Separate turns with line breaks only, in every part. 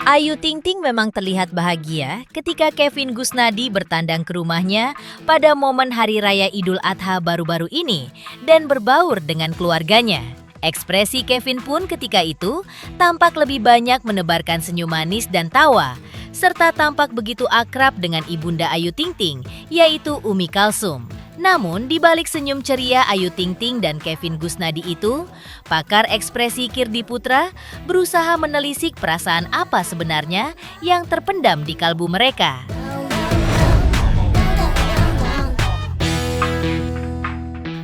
Ayu Ting Ting memang terlihat bahagia ketika Kevin Gusnadi bertandang ke rumahnya pada momen Hari Raya Idul Adha baru-baru ini dan berbaur dengan keluarganya. Ekspresi Kevin pun ketika itu tampak lebih banyak menebarkan senyum manis dan tawa, serta tampak begitu akrab dengan ibunda Ayu Ting Ting, yaitu Umi Kalsum. Namun, di balik senyum ceria Ayu Ting Ting dan Kevin Gusnadi itu, pakar ekspresi Kirdi Putra berusaha menelisik perasaan apa sebenarnya yang terpendam di kalbu mereka.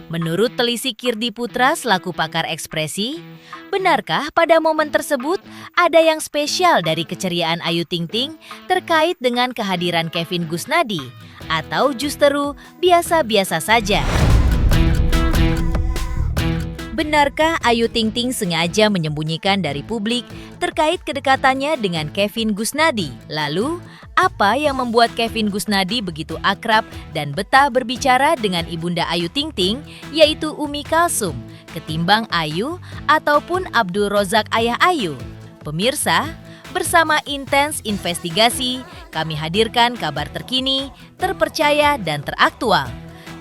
Menurut telisik Kirdi Putra selaku pakar ekspresi, benarkah pada momen tersebut ada yang spesial dari keceriaan Ayu Ting Ting terkait dengan kehadiran Kevin Gusnadi? Atau justru biasa-biasa saja? Benarkah Ayu Ting Ting sengaja menyembunyikan dari publik terkait kedekatannya dengan Kevin Gusnadi? Lalu, apa yang membuat Kevin Gusnadi begitu akrab dan betah berbicara dengan ibunda Ayu Ting Ting, yaitu Umi Kalsum, ketimbang Ayu ataupun Abdul Rozak ayah Ayu? Pemirsa, bersama Intens Investigasi, kami hadirkan kabar terkini, terpercaya, dan teraktual.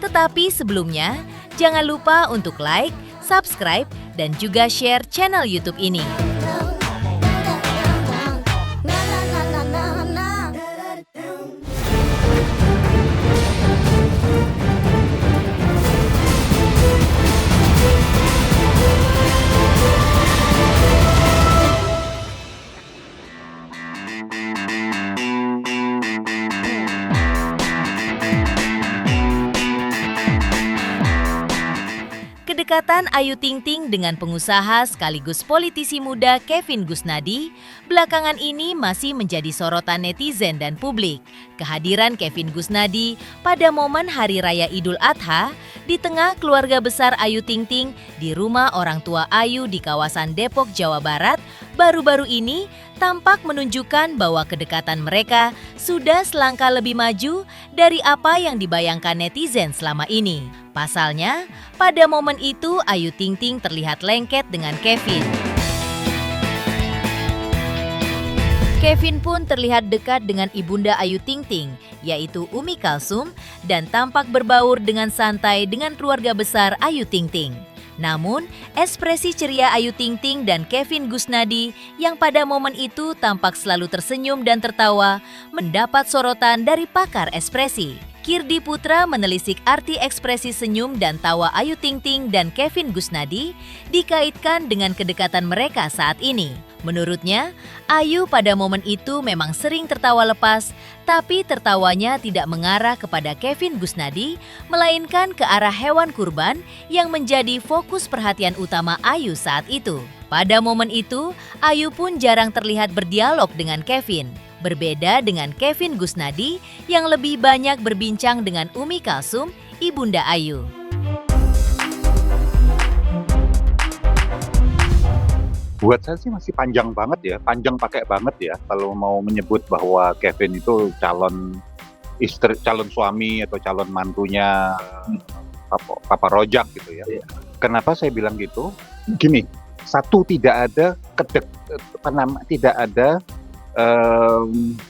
Tetapi sebelumnya, jangan lupa untuk like, subscribe, dan juga share channel YouTube ini. Kedekatan Ayu Ting Ting dengan pengusaha sekaligus politisi muda Kevin Gusnadi belakangan ini masih menjadi sorotan netizen dan publik. Kehadiran Kevin Gusnadi pada momen Hari Raya Idul Adha di tengah keluarga besar Ayu Ting Ting di rumah orang tua Ayu di kawasan Depok, Jawa Barat, baru-baru ini tampak menunjukkan bahwa kedekatan mereka sudah selangkah lebih maju dari apa yang dibayangkan netizen selama ini. Pasalnya, pada momen itu Ayu Ting Ting terlihat lengket dengan Kevin. Kevin pun terlihat dekat dengan ibunda Ayu Ting Ting, yaitu Umi Kalsum, dan tampak berbaur dengan santai dengan keluarga besar Ayu Ting Ting. Namun, ekspresi ceria Ayu Ting Ting dan Kevin Gusnadi yang pada momen itu tampak selalu tersenyum dan tertawa mendapat sorotan dari pakar ekspresi. Kirdi Putra menelisik arti ekspresi senyum dan tawa Ayu Ting Ting dan Kevin Gusnadi dikaitkan dengan kedekatan mereka saat ini. Menurutnya, Ayu pada momen itu memang sering tertawa lepas, tapi tertawanya tidak mengarah kepada Kevin Gusnadi, melainkan ke arah hewan kurban yang menjadi fokus perhatian utama Ayu saat itu. Pada momen itu, Ayu pun jarang terlihat berdialog dengan Kevin. Berbeda dengan Kevin Gusnadi yang lebih banyak berbincang dengan Umi Kalsum, ibunda Ayu.
Buat saya sih masih panjang banget ya, panjang pakai banget ya kalau mau menyebut bahwa Kevin itu calon istri, calon suami atau calon mantunya Papa Rojak gitu ya. Kenapa saya bilang gitu? Gini, satu tidak ada tidak ada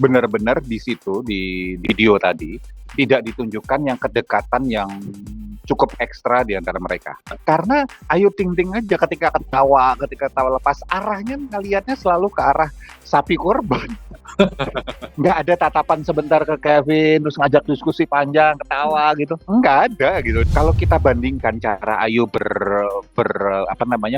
benar-benar di situ di video tadi tidak ditunjukkan yang kedekatan yang cukup ekstra di antara mereka. Karena Ayu Ting Ting aja ketika tawa lepas arahnya ngelihatnya selalu ke arah sapi korban. Nggak ada tatapan sebentar ke Kevin terus ngajak diskusi panjang ketawa gitu, nggak ada gitu. Kalau kita bandingkan cara Ayu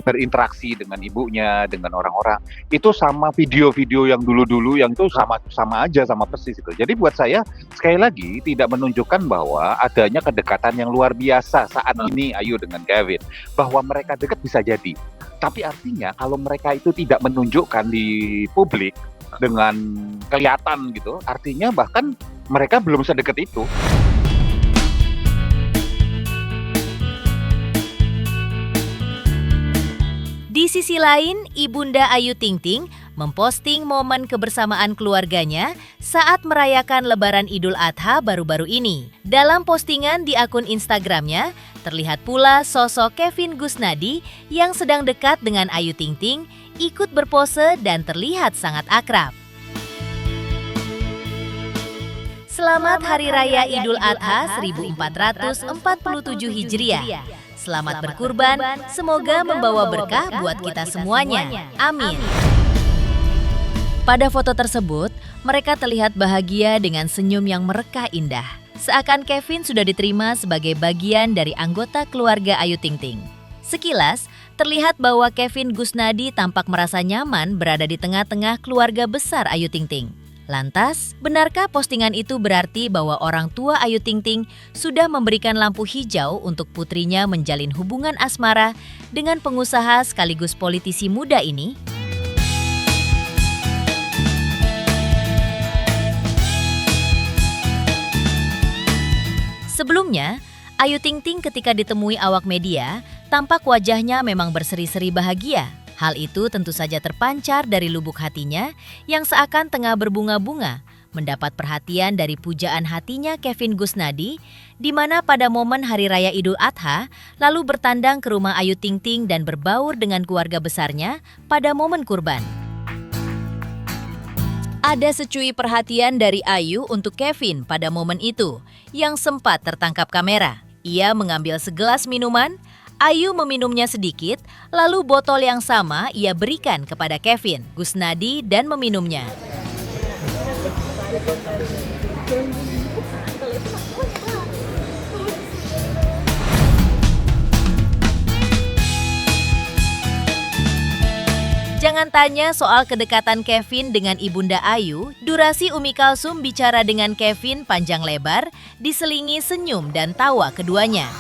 berinteraksi dengan ibunya, dengan orang-orang, itu sama video-video yang dulu-dulu yang itu sama aja, sama persis itu. Jadi buat saya sekali lagi tidak menunjukkan bahwa adanya kedekatan yang luar biasa saat ini Ayu dengan Kevin. Bahwa mereka dekat bisa jadi, tapi artinya kalau mereka itu tidak menunjukkan di publik dengan kelihatan gitu, artinya bahkan mereka belum sedekat itu.
Di sisi lain, ibunda Ayu Ting Ting memposting momen kebersamaan keluarganya saat merayakan Lebaran Idul Adha baru-baru ini. Dalam postingan di akun Instagramnya, terlihat pula sosok Kevin Gusnadi yang sedang dekat dengan Ayu Ting Ting ikut berpose dan terlihat sangat akrab. Selamat Hari Raya Idul Adha 1447 Hijriah. Selamat berkurban, semoga membawa berkah buat kita semuanya. Amin. Pada foto tersebut, mereka terlihat bahagia dengan senyum yang merekah indah. Seakan Kevin sudah diterima sebagai bagian dari anggota keluarga Ayu Ting Ting. Sekilas, terlihat bahwa Kevin Gusnadi tampak merasa nyaman berada di tengah-tengah keluarga besar Ayu Ting Ting. Lantas, benarkah postingan itu berarti bahwa orang tua Ayu Ting Ting sudah memberikan lampu hijau untuk putrinya menjalin hubungan asmara dengan pengusaha sekaligus politisi muda ini? Sebelumnya, Ayu Ting Ting ketika ditemui awak media, tampak wajahnya memang berseri-seri bahagia. Hal itu tentu saja terpancar dari lubuk hatinya yang seakan tengah berbunga-bunga, mendapat perhatian dari pujaan hatinya Kevin Gusnadi, di mana pada momen Hari Raya Idul Adha, lalu bertandang ke rumah Ayu Ting Ting dan berbaur dengan keluarga besarnya pada momen kurban. Ada secui perhatian dari Ayu untuk Kevin pada momen itu, yang sempat tertangkap kamera. Ia mengambil segelas minuman, Ayu meminumnya sedikit, lalu botol yang sama ia berikan kepada Kevin Gusnadi dan meminumnya. Jangan tanya soal kedekatan Kevin dengan Ibunda Ayu, durasi Umi Kalsum bicara dengan Kevin panjang lebar, diselingi senyum dan tawa keduanya.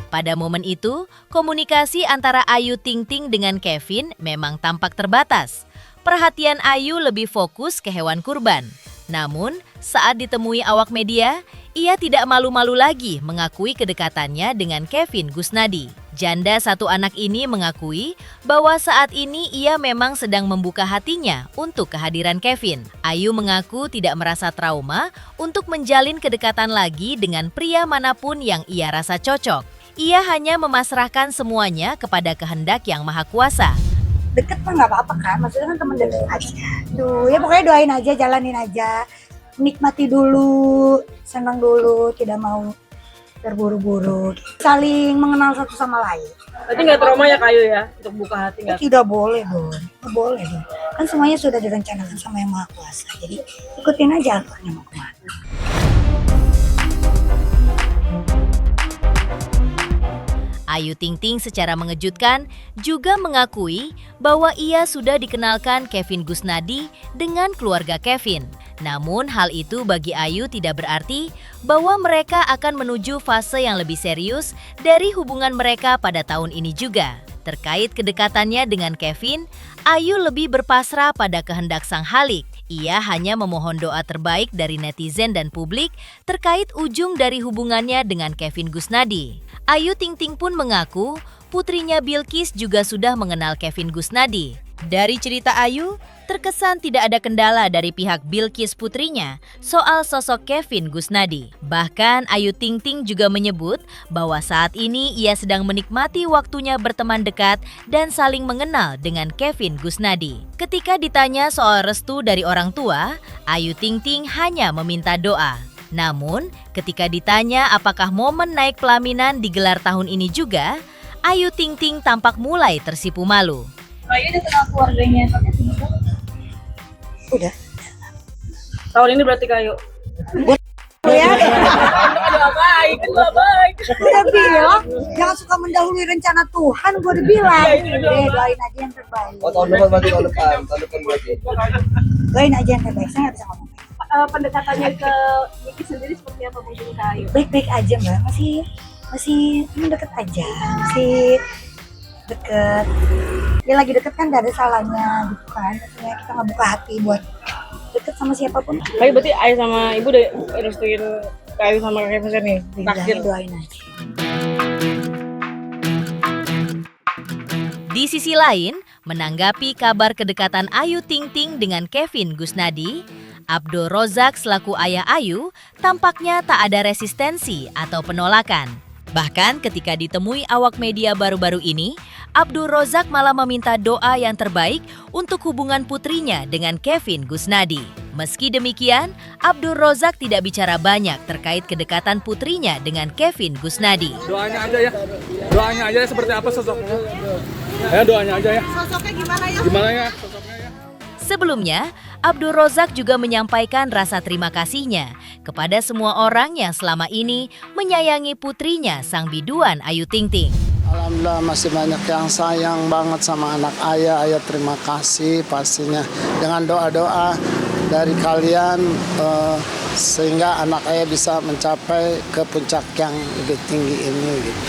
Pada momen itu, komunikasi antara Ayu Ting Ting dengan Kevin memang tampak terbatas. Perhatian Ayu lebih fokus ke hewan kurban. Namun, saat ditemui awak media, ia tidak malu-malu lagi mengakui kedekatannya dengan Kevin Gusnadi. Janda satu anak ini mengakui bahwa saat ini ia memang sedang membuka hatinya untuk kehadiran Kevin. Ayu mengaku tidak merasa trauma untuk menjalin kedekatan lagi dengan pria manapun yang ia rasa cocok. Ia hanya memasrahkan semuanya kepada kehendak Yang Maha Kuasa.
Deket mah nggak apa-apa kan, maksudnya kan temen deket aja. Tuh, ya pokoknya doain aja, jalanin aja. Nikmati dulu, senang dulu, tidak mau terburu-buru. Saling mengenal satu sama lain.
Berarti nggak trauma ya Kayu ya, untuk buka hati nggak?
Tidak boleh dong, nggak boleh dong. Kan semuanya sudah direncanakan sama Yang Maha Kuasa. Jadi ikutin aja alurnya mau kemana.
Ayu Ting Ting secara mengejutkan juga mengakui bahwa ia sudah dikenalkan Kevin Gusnadi dengan keluarga Kevin. Namun hal itu bagi Ayu tidak berarti bahwa mereka akan menuju fase yang lebih serius dari hubungan mereka pada tahun ini juga. Terkait kedekatannya dengan Kevin, Ayu lebih berpasrah pada kehendak Sang Halik. Ia hanya memohon doa terbaik dari netizen dan publik terkait ujung dari hubungannya dengan Kevin Gusnadi. Ayu Ting Ting pun mengaku putrinya Bilqis juga sudah mengenal Kevin Gusnadi. Dari cerita Ayu, terkesan tidak ada kendala dari pihak Bilqis putrinya soal sosok Kevin Gusnadi. Bahkan Ayu Ting Ting juga menyebut bahwa saat ini ia sedang menikmati waktunya berteman dekat dan saling mengenal dengan Kevin Gusnadi. Ketika ditanya soal restu dari orang tua, Ayu Ting Ting hanya meminta doa. Namun, ketika ditanya apakah momen naik pelaminan digelar tahun ini juga, Ayu Ting Ting tampak mulai tersipu malu.
Kayu udah kenal keluarganya pakai singkat?
Udah.
Tahun ini berarti Kayu.
Ya,
Aduh baik, baik.
udah bilang jangan suka mendahului rencana Tuhan, gue udah bilang. Doain aja yang terbaik.
Oh, tahun depan berarti tahun depan berarti.
Doain aja yang terbaik, saya nggak bisa ngomong.
Pendekatannya ke Niki sendiri seperti apa mungkin Kayu?
Baik-baik aja mbak, masih deket aja, masih deket. Dia lagi deket kan gak ada salahnya gitu kan, maksudnya kita nggak buka hati buat deket sama siapapun.
Kayu berarti ayah sama ibu udah restuin Kayu sama Kevin kan nih? Takdir.
Doain aja.
Di sisi lain, menanggapi kabar kedekatan Ayu Ting Ting dengan Kevin Gusnadi, Abdul Rozak selaku ayah Ayu tampaknya tak ada resistensi atau penolakan. Bahkan ketika ditemui awak media baru-baru ini, Abdul Rozak malah meminta doa yang terbaik untuk hubungan putrinya dengan Kevin Gusnadi. Meski demikian, Abdul Rozak tidak bicara banyak terkait kedekatan putrinya dengan Kevin Gusnadi.
Doanya aja ya. Doanya aja seperti apa sosoknya. Ya doanya aja ya.
Sosoknya gimana ya?
Gimana ya sosoknya ya?
Sebelumnya, Abdul Rozak juga menyampaikan rasa terima kasihnya kepada semua orang yang selama ini menyayangi putrinya sang biduan Ayu Ting Ting.
Alhamdulillah masih banyak yang sayang banget sama anak ayah. Ayah terima kasih pastinya. Dengan doa-doa dari kalian sehingga anak ayah bisa mencapai ke puncak yang lebih tinggi ini gitu.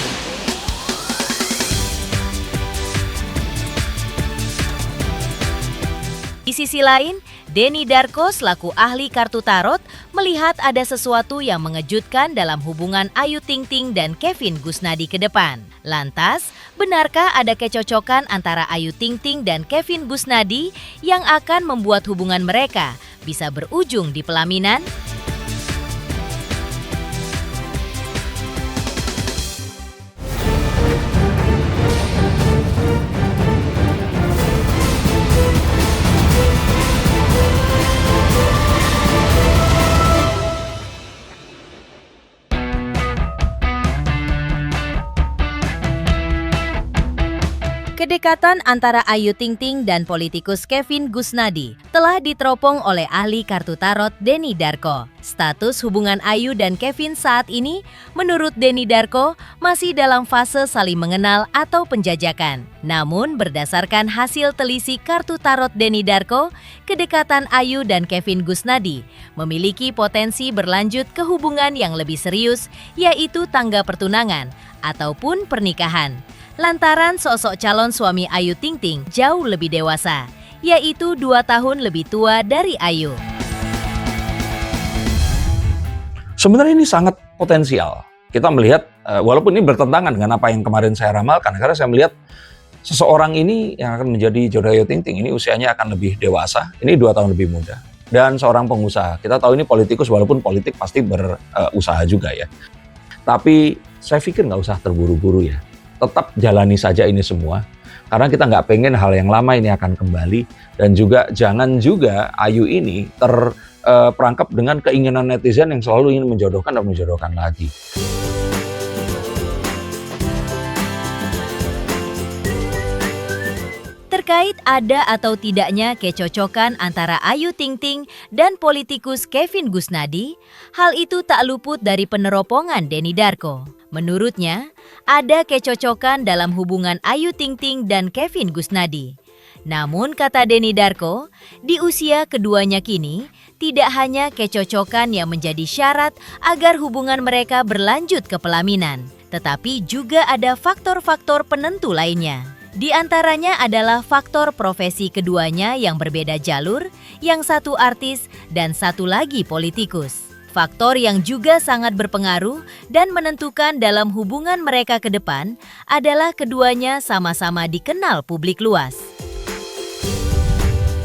Di sisi lain, Denny Darko selaku ahli kartu tarot melihat ada sesuatu yang mengejutkan dalam hubungan Ayu Ting Ting dan Kevin Gusnadi ke depan. Lantas, benarkah ada kecocokan antara Ayu Ting Ting dan Kevin Gusnadi yang akan membuat hubungan mereka bisa berujung di pelaminan? Kedekatan antara Ayu Ting Ting dan politikus Kevin Gusnadi telah diteropong oleh ahli kartu tarot Denny Darko. Status hubungan Ayu dan Kevin saat ini, menurut Denny Darko, masih dalam fase saling mengenal atau penjajakan. Namun, berdasarkan hasil telisik kartu tarot Denny Darko, kedekatan Ayu dan Kevin Gusnadi memiliki potensi berlanjut ke hubungan yang lebih serius, yaitu tangga pertunangan ataupun pernikahan. Lantaran sosok calon suami Ayu Ting Ting jauh lebih dewasa, yaitu 2 tahun lebih tua dari Ayu.
Sebenarnya ini sangat potensial. Kita melihat, walaupun ini bertentangan dengan apa yang kemarin saya ramalkan, karena saya melihat seseorang ini yang akan menjadi jodoh Ayu Ting Ting ini usianya akan lebih dewasa, ini 2 tahun lebih muda. Dan seorang pengusaha, kita tahu ini politikus walaupun politik pasti berusaha juga ya. Tapi saya pikir nggak usah terburu-buru ya. Tetap jalani saja ini semua, karena kita nggak pengen hal yang lama ini akan kembali, dan juga jangan juga Ayu ini terperangkap dengan keinginan netizen yang selalu ingin menjodohkan dan menjodohkan lagi.
Terkait ada atau tidaknya kecocokan antara Ayu Ting Ting dan politikus Kevin Gusnadi, hal itu tak luput dari peneropongan Denny Darko. Menurutnya, ada kecocokan dalam hubungan Ayu Ting Ting dan Kevin Gusnadi. Namun, kata Denny Darko, di usia keduanya kini, tidak hanya kecocokan yang menjadi syarat agar hubungan mereka berlanjut ke pelaminan, tetapi juga ada faktor-faktor penentu lainnya. Di antaranya adalah faktor profesi keduanya yang berbeda jalur, yang satu artis dan satu lagi politikus. Faktor yang juga sangat berpengaruh dan menentukan dalam hubungan mereka ke depan adalah keduanya sama-sama dikenal publik luas.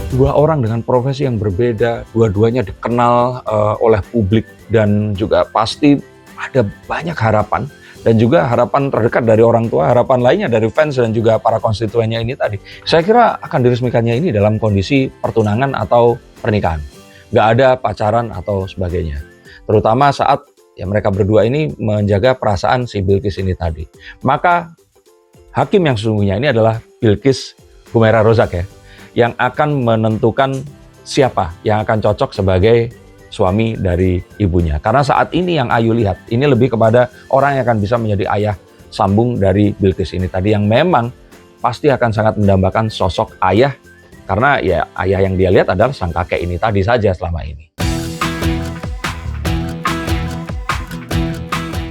Dua orang dengan profesi yang berbeda, dua-duanya dikenal oleh publik, dan juga pasti ada banyak harapan. Dan juga harapan terdekat dari orang tua, harapan lainnya dari fans dan juga para konstituennya ini tadi. Saya kira akan diresmikannya ini dalam kondisi pertunangan atau pernikahan. Nggak ada pacaran atau sebagainya. Terutama saat ya mereka berdua ini menjaga perasaan si Bilqis ini tadi. Maka hakim yang sesungguhnya ini adalah Bilqis Humaira Rozak ya, yang akan menentukan siapa yang akan cocok sebagai suami dari ibunya. Karena saat ini yang Ayu lihat, ini lebih kepada orang yang akan bisa menjadi ayah sambung dari Bilqis ini tadi, yang memang pasti akan sangat mendambakan sosok ayah, karena ya ayah yang dia lihat adalah sang kakek ini tadi saja selama ini.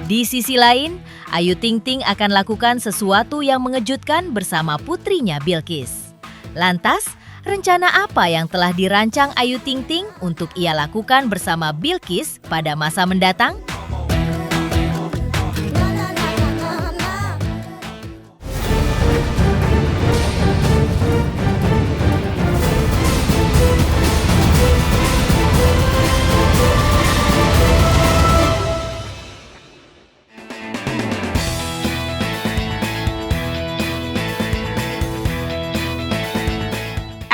Di sisi lain, Ayu Ting Ting akan lakukan sesuatu yang mengejutkan bersama putrinya Bilqis. Lantas, rencana apa yang telah dirancang Ayu Ting Ting untuk ia lakukan bersama Bilqis pada masa mendatang?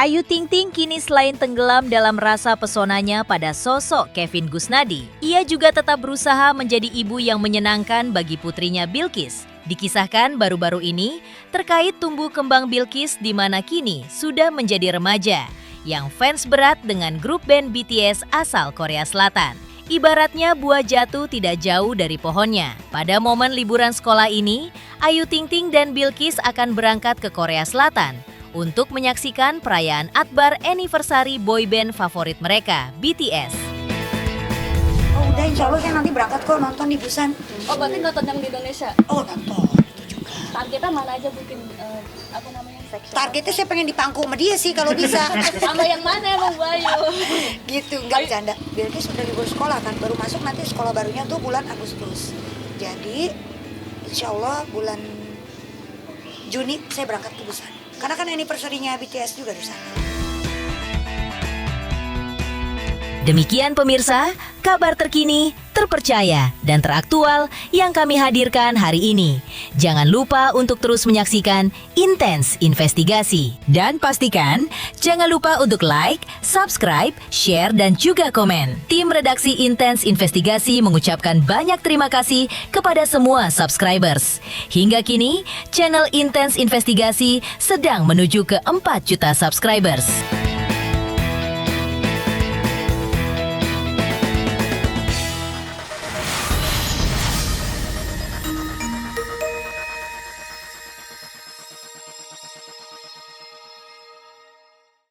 Ayu Ting Ting kini selain tenggelam dalam rasa pesonanya pada sosok Kevin Gusnadi, ia juga tetap berusaha menjadi ibu yang menyenangkan bagi putrinya Bilqis. Dikisahkan baru-baru ini terkait tumbuh kembang Bilqis di mana kini sudah menjadi remaja yang fans berat dengan grup band BTS asal Korea Selatan. Ibaratnya buah jatuh tidak jauh dari pohonnya. Pada momen liburan sekolah ini, Ayu Ting Ting dan Bilqis akan berangkat ke Korea Selatan untuk menyaksikan perayaan Akbar Anniversary boyband favorit mereka, BTS.
Oh udah, insya Allah saya nanti berangkat kok nonton di Busan.
Oh berarti nonton yang di Indonesia?
Oh nonton, itu juga.
Targetnya mana aja bikin section?
Targetnya saya pengen dipangku sama dia sih kalau bisa.
Sama yang mana emang Bu Ayu?
Gitu, nggak bercanda. Bilqis sudah libur sekolah kan, baru masuk nanti sekolah barunya tuh bulan Agustus. Jadi insya Allah bulan Juni saya berangkat ke Busan. Karena kan anniversary-nya BTS juga di sana.
Demikian pemirsa, kabar terkini, terpercaya, dan teraktual yang kami hadirkan hari ini. Jangan lupa untuk terus menyaksikan Intens Investigasi. Dan pastikan, jangan lupa untuk like, subscribe, share, dan juga komen. Tim redaksi Intens Investigasi mengucapkan banyak terima kasih kepada semua subscribers. Hingga kini, channel Intens Investigasi sedang menuju ke 4 juta subscribers.